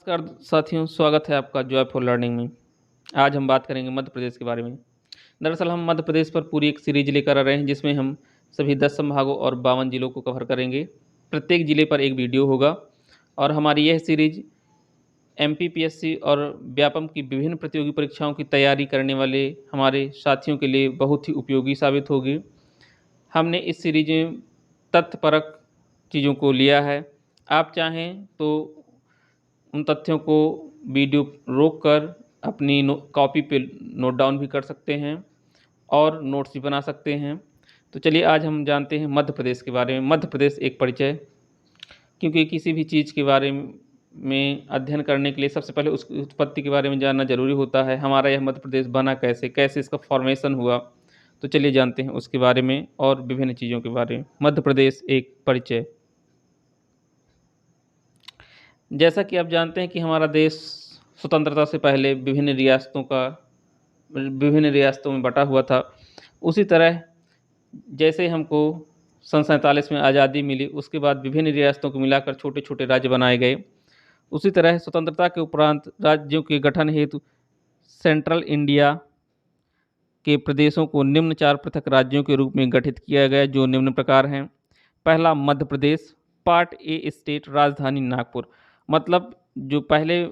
नमस्कार साथियों, स्वागत है आपका जॉयफुल लर्निंग में। आज हम बात करेंगे मध्य प्रदेश के बारे में। दरअसल हम मध्य प्रदेश पर पूरी एक सीरीज लेकर आ रहे हैं जिसमें हम सभी 10 संभागों और 52 जिलों को कवर करेंगे। प्रत्येक जिले पर एक वीडियो होगा और हमारी यह सीरीज एमपीपीएससी और व्यापम की विभिन्न प्रतियोगी परीक्षाओं की तैयारी करने वाले हमारे साथियों के लिए बहुत ही उपयोगी साबित होगी। हमने इस सीरीज में तथ्यपरक चीज़ों को लिया है। आप चाहें तो उन तथ्यों को वीडियो रोक कर अपनी कॉपी पे नोट डाउन भी कर सकते हैं और नोट्स भी बना सकते हैं। तो चलिए आज हम जानते हैं मध्य प्रदेश के बारे में। मध्य प्रदेश एक परिचय, क्योंकि किसी भी चीज़ के बारे में अध्ययन करने के लिए सबसे पहले उसकी उत्पत्ति के बारे में जानना जरूरी होता है। हमारा यह मध्य प्रदेश बना कैसे, कैसे इसका फॉर्मेशन हुआ, तो चलिए जानते हैं उसके बारे में और विभिन्न चीज़ों के बारे में। मध्य प्रदेश एक परिचय। जैसा कि आप जानते हैं कि हमारा देश स्वतंत्रता से पहले विभिन्न रियासतों में बटा हुआ था। उसी तरह जैसे हमको सन 47 में आज़ादी मिली, उसके बाद विभिन्न रियासतों को मिलाकर छोटे छोटे राज्य बनाए गए। उसी तरह स्वतंत्रता के उपरांत राज्यों के गठन हेतु सेंट्रल इंडिया के प्रदेशों को निम्न 4 पृथक राज्यों के रूप में गठित किया गया, जो निम्न प्रकार हैं। पहला Madhya Pradesh, part A state, राजधानी नागपुर। मतलब जो पहले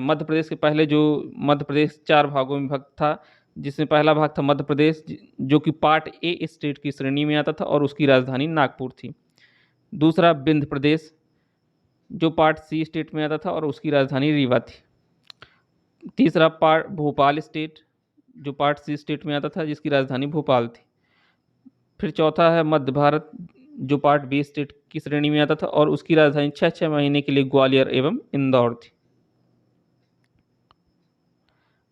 मध्य प्रदेश के पहले जो मध्य प्रदेश 4 भागों में विभक्त था, जिसमें पहला भाग था मध्य प्रदेश, जो कि पार्ट ए स्टेट की श्रेणी में आता था और उसकी राजधानी नागपुर थी। दूसरा विंध्य प्रदेश, जो पार्ट सी स्टेट में आता था और उसकी राजधानी रीवा थी। तीसरा पार्ट भोपाल स्टेट, जो पार्ट सी स्टेट में आता था, जिसकी राजधानी भोपाल थी। फिर चौथा है मध्य भारत, जो पार्ट बी स्टेट की श्रेणी में आता था और उसकी राजधानी 6 महीने के लिए ग्वालियर एवं इंदौर थी।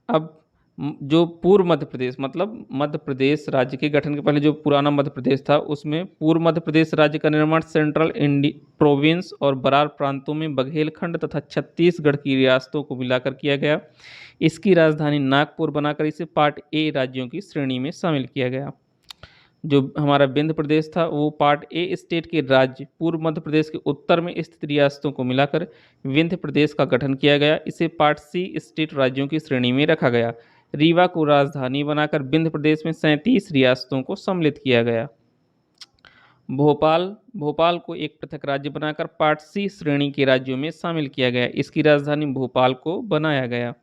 अब जो पूर्व मध्य प्रदेश, मतलब मध्य प्रदेश राज्य के गठन के पहले जो पुराना मध्य प्रदेश था, उसमें पूर्व मध्य प्रदेश राज्य का निर्माण सेंट्रल प्रोविंस और बरार प्रांतों में बघेलखंड तथा छत्तीसगढ़ की रियासतों को मिलाकर किया गया। इसकी राजधानी नागपुर बनाकर इसे पार्ट ए राज्यों की श्रेणी में शामिल किया गया। जो हमारा विंध्य प्रदेश था वो पार्ट ए स्टेट के राज्य पूर्व मध्य प्रदेश के उत्तर में स्थित रियासतों को मिलाकर विंध्य प्रदेश का गठन किया गया। इसे पार्ट सी स्टेट राज्यों की श्रेणी में रखा गया। रीवा को राजधानी बनाकर विंध्य प्रदेश में 37 रियासतों को सम्मिलित किया गया। भोपाल को एक पृथक राज्य बनाकर पार्ट सी श्रेणी के राज्यों में शामिल किया गया। इसकी राजधानी भोपाल को बनाया गया।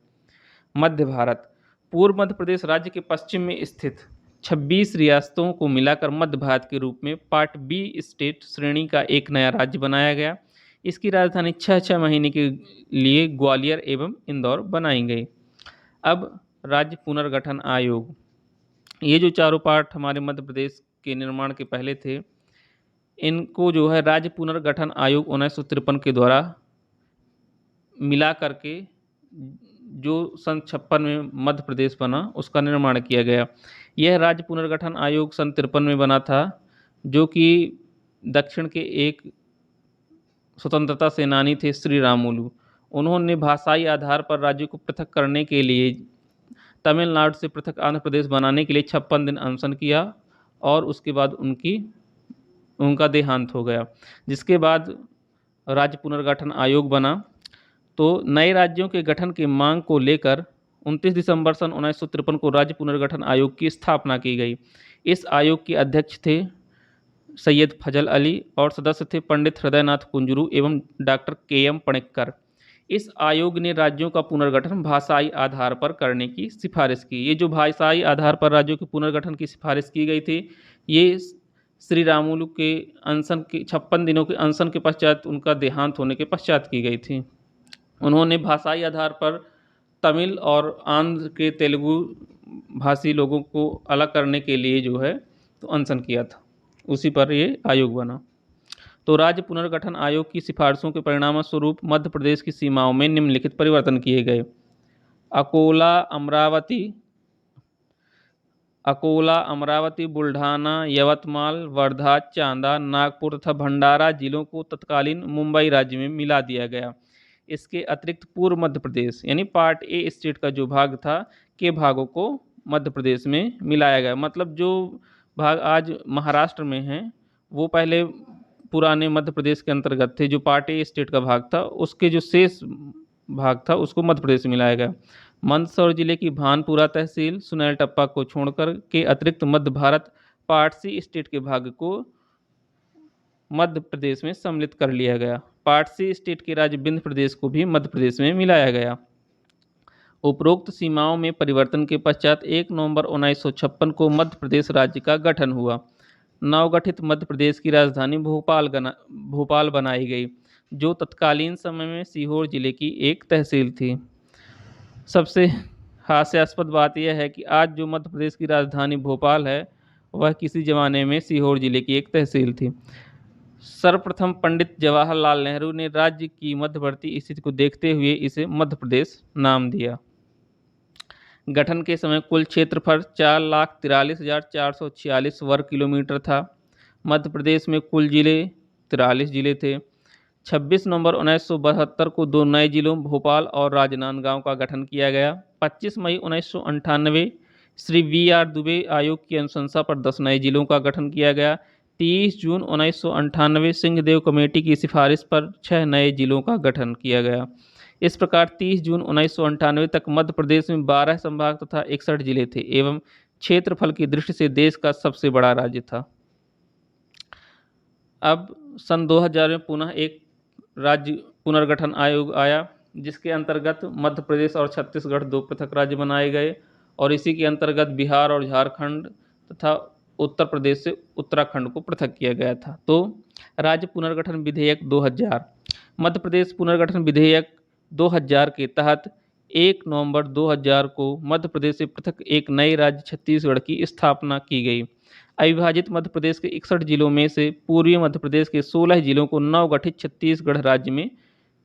मध्य भारत, पूर्व मध्य प्रदेश राज्य के पश्चिम में स्थित 26 रियासतों को मिलाकर मध्य भारत के रूप में पार्ट बी स्टेट श्रेणी का एक नया राज्य बनाया गया। इसकी राजधानी 6 महीने के लिए ग्वालियर एवं इंदौर बनाई गई। अब राज्य पुनर्गठन आयोग, ये जो चारों पार्ट हमारे मध्य प्रदेश के निर्माण के पहले थे, इनको जो है राज्य पुनर्गठन आयोग 1953 के द्वारा मिला करके जो सन 56 में मध्य प्रदेश बना, उसका निर्माण किया गया। यह राज्य पुनर्गठन आयोग सन 53 में बना था, जो कि दक्षिण के एक स्वतंत्रता सेनानी थे श्री रामुलु। उन्होंने भाषाई आधार पर राज्य को पृथक करने के लिए तमिलनाडु से पृथक आंध्र प्रदेश बनाने के लिए 56 दिन अनशन किया और उसके बाद उनका देहांत हो गया। जिसके बाद राज्य पुनर्गठन आयोग बना। तो नए राज्यों के गठन की मांग को लेकर 29 दिसंबर सन 1953 को राज्य पुनर्गठन आयोग की स्थापना की गई। इस आयोग के अध्यक्ष थे सैयद फजल अली और सदस्य थे पंडित हृदयनाथ कुंजरू एवं डॉक्टर के.एम. पणिक्कर। इस आयोग ने राज्यों का पुनर्गठन भाषाई आधार पर करने की सिफारिश की। ये जो भाषाई आधार पर राज्यों के पुनर्गठन की सिफारिश की गई थी, ये श्री रामुलु के अनशन के 56 दिनों के अनशन के पश्चात, उनका देहांत होने के पश्चात की गई थी। उन्होंने भाषाई आधार पर तमिल और आंध्र के तेलुगु भाषी लोगों को अलग करने के लिए जो है तो अनशन किया था। उसी पर ये आयोग बना। तो राज्य पुनर्गठन आयोग की सिफारिशों के परिणाम स्वरूप मध्य प्रदेश की सीमाओं में निम्नलिखित परिवर्तन किए गए। अकोला, अमरावती, बुल्ढाना, यवतमाल, वर्धा, चांदा, नागपुर तथा भंडारा जिलों को तत्कालीन मुंबई राज्य में मिला दिया गया। इसके अतिरिक्त पूर्व मध्य प्रदेश यानी पार्ट ए स्टेट का जो भाग था के भागों को मध्य प्रदेश में मिलाया गया। मतलब जो भाग आज महाराष्ट्र में हैं, वो पहले पुराने मध्य प्रदेश के अंतर्गत थे, जो पार्टी स्टेट का भाग था, उसके जो शेष भाग था उसको मध्य प्रदेश से मिलाया गया। मंदसौर जिले की भानपुरा तहसील सुनैल टप्पा को छोड़कर के अतिरिक्त मध्य भारत पारसी स्टेट के भाग को मध्य प्रदेश में सम्मिलित कर लिया गया। पारसी स्टेट के राज्य विंध्य प्रदेश को भी मध्य प्रदेश में मिलाया गया। उपरोक्त सीमाओं में परिवर्तन के पश्चात 1 नवंबर 1956 को मध्य प्रदेश राज्य का गठन हुआ। नवगठित मध्य प्रदेश की राजधानी भोपाल बनाई गई, जो तत्कालीन समय में सीहोर जिले की एक तहसील थी। सबसे हास्यास्पद बात यह है कि आज जो मध्य प्रदेश की राजधानी भोपाल है, वह किसी जमाने में सीहोर जिले की एक तहसील थी। सर्वप्रथम पंडित जवाहरलाल नेहरू ने राज्य की मध्यवर्ती स्थिति को देखते हुए इसे मध्य प्रदेश नाम दिया। गठन के समय कुल क्षेत्रफल 4,43,446 वर्ग किलोमीटर था। मध्य प्रदेश में कुल जिले 43 जिले थे। 26 नवंबर 1972 को 2 नए जिलों भोपाल और राजनांदगांव का गठन किया गया। 25 मई 1998 श्री VR दुबे आयोग की अनुशंसा पर 10 नए जिलों का गठन किया गया। 30 जून 1998 सिंहदेव कमेटी की सिफारिश पर 6 नए जिलों का गठन किया गया। इस प्रकार 30 जून 1998 तक मध्य प्रदेश में 12 संभाग तथा 61 जिले थे एवं क्षेत्रफल की दृष्टि से देश का सबसे बड़ा राज्य था। अब सन 2000 में पुनः एक राज्य पुनर्गठन आयोग आया, जिसके अंतर्गत मध्य प्रदेश और छत्तीसगढ़ 2 पृथक राज्य बनाए गए और इसी के अंतर्गत बिहार और झारखंड तथा उत्तर प्रदेश से उत्तराखंड को पृथक किया गया था। तो राज्य पुनर्गठन विधेयक 2000। मध्य प्रदेश पुनर्गठन विधेयक 2000 के तहत 1 नवंबर 2000 को मध्य प्रदेश से पृथक एक नए राज्य छत्तीसगढ़ की स्थापना की गई। अविभाजित मध्य प्रदेश के 61 जिलों में से पूर्वी मध्य प्रदेश के 16 जिलों को नवगठित छत्तीसगढ़ राज्य में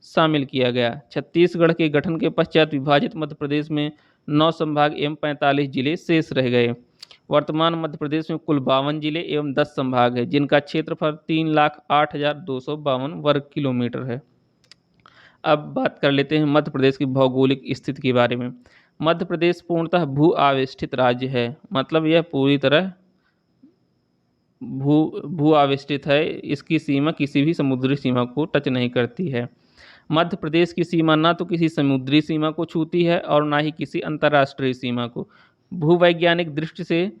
शामिल किया गया। छत्तीसगढ़ के गठन के पश्चात विभाजित मध्य प्रदेश में 9 संभाग एवं 45 जिले शेष रह गए। वर्तमान मध्य प्रदेश में कुल 52 जिले एवं 10 संभाग है, जिनका क्षेत्रफल 3,08,252 वर्ग किलोमीटर है। अब बात कर लेते हैं मध्य प्रदेश की भौगोलिक स्थिति के बारे में। मध्य प्रदेश पूर्णतः भू आवेष्टित राज्य है, मतलब यह पूरी तरह भू आवेष्टित है। इसकी सीमा किसी भी समुद्री सीमा को टच नहीं करती है। मध्य प्रदेश की सीमा ना तो किसी समुद्री सीमा को छूती है और ना ही किसी अंतर्राष्ट्रीय सीमा को। भूवैज्ञानिक दृष्टि से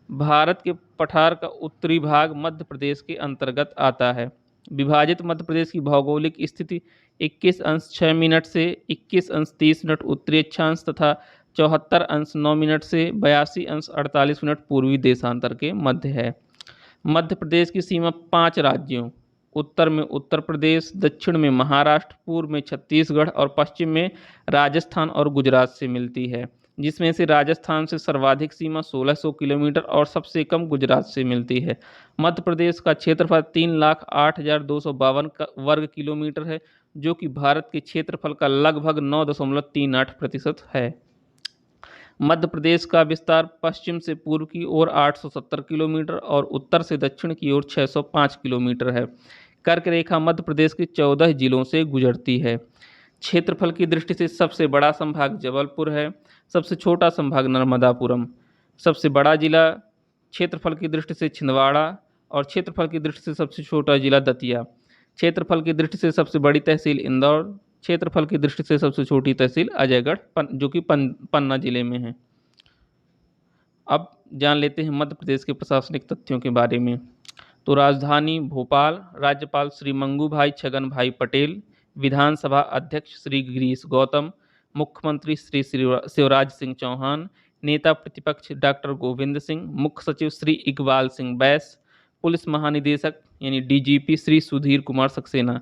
भारत के पठार का उत्तरी भाग मध्य प्रदेश के अंतर्गत आता है। विभाजित मध्य प्रदेश की भौगोलिक स्थिति 21 अंश 6 मिनट से 21 अंश 30 मिनट उत्तरी अक्षांश तथा 74 अंश 9 मिनट से 82 अंश 48 मिनट पूर्वी देशांतर के मध्य है। मध्य प्रदेश की सीमा 5 राज्यों उत्तर में उत्तर प्रदेश, दक्षिण में महाराष्ट्र, पूर्व में छत्तीसगढ़ और पश्चिम में राजस्थान और गुजरात से मिलती है, जिसमें से राजस्थान से सर्वाधिक सीमा 1600 किलोमीटर और सबसे कम गुजरात से मिलती है। मध्य प्रदेश का क्षेत्रफल 3,08,252 वर्ग किलोमीटर है, जो कि भारत के क्षेत्रफल का लगभग 9.38% है। मध्य प्रदेश का विस्तार पश्चिम से पूर्व की ओर 870 किलोमीटर और उत्तर से दक्षिण की ओर 605 किलोमीटर है। कर्क रेखा मध्य प्रदेश के 14 जिलों से गुजरती है। क्षेत्रफल की दृष्टि से सबसे बड़ा संभाग जबलपुर है, सबसे छोटा संभाग नर्मदापुरम, सबसे बड़ा जिला क्षेत्रफल की दृष्टि से छिंदवाड़ा और क्षेत्रफल की दृष्टि से सबसे छोटा जिला दतिया। क्षेत्रफल की दृष्टि से सबसे बड़ी तहसील इंदौर, क्षेत्रफल की दृष्टि से सबसे छोटी तहसील अजयगढ़ जो कि पन्ना जिले में है। अब जान लेते हैं मध्य प्रदेश के प्रशासनिक तथ्यों के बारे में। तो राजधानी भोपाल, राज्यपाल श्री मंगू भाई छगन भाई पटेल, विधानसभा अध्यक्ष श्री गिरीश गौतम, मुख्यमंत्री श्री शिवराज सिंह चौहान, नेता प्रतिपक्ष डॉक्टर गोविंद सिंह, मुख्य सचिव श्री इकबाल सिंह बैस, पुलिस महानिदेशक यानी DGP श्री सुधीर कुमार सक्सेना।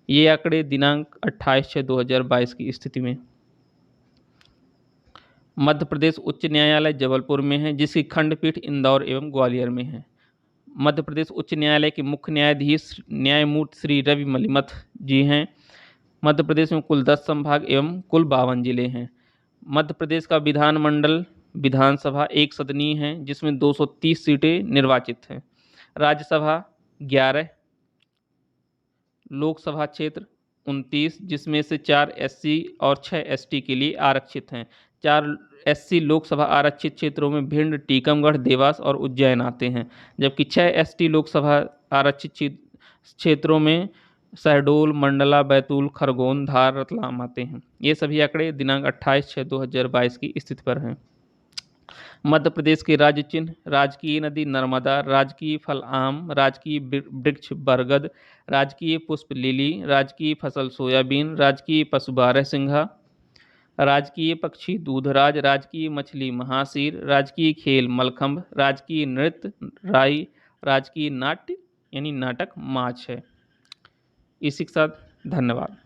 ये आंकड़े दिनांक 28/6/2022 की स्थिति में। मध्य प्रदेश उच्च न्यायालय जबलपुर में है, जिसकी खंडपीठ इंदौर एवं ग्वालियर में है। मध्य प्रदेश उच्च न्यायालय के मुख्य न्यायाधीश न्यायमूर्ति श्री रवि मलिमथ जी हैं। मध्य प्रदेश में कुल 10 संभाग एवं कुल 52 जिले हैं। मध्य प्रदेश का विधानमंडल विधानसभा एक सदनीय है, जिसमें 230 सीटें निर्वाचित हैं। राज्यसभा 11, लोकसभा क्षेत्र 29, जिसमें से 4 SC और 6 ST के लिए आरक्षित हैं। 4 SC लोकसभा आरक्षित क्षेत्रों में भिंड, टीकमगढ़, देवास और उज्जैन आते हैं, जबकि 6 ST लोकसभा आरक्षित क्षेत्रों में शहडोल, मंडला, बैतूल, खरगोन, धार, रतलाम आते हैं। ये सभी आंकड़े दिनांक 28/6/2022 की स्थिति पर हैं। मध्य प्रदेश के राज्य चिन्ह: राजकीय नदी नर्मदा, राजकीय फल आम, राजकीय वृक्ष बरगद, राजकीय पुष्प लिली, राजकीय फसल सोयाबीन, राजकीय पशु बारहसिंघा, राजकीय पक्षी दूधराज, राजकीय मछली महासीर, राजकीय खेल मलखंभ, राजकीय नृत्य राई, राजकीय नाट्य यानी नाटक माछ है। इसी के साथ धन्यवाद।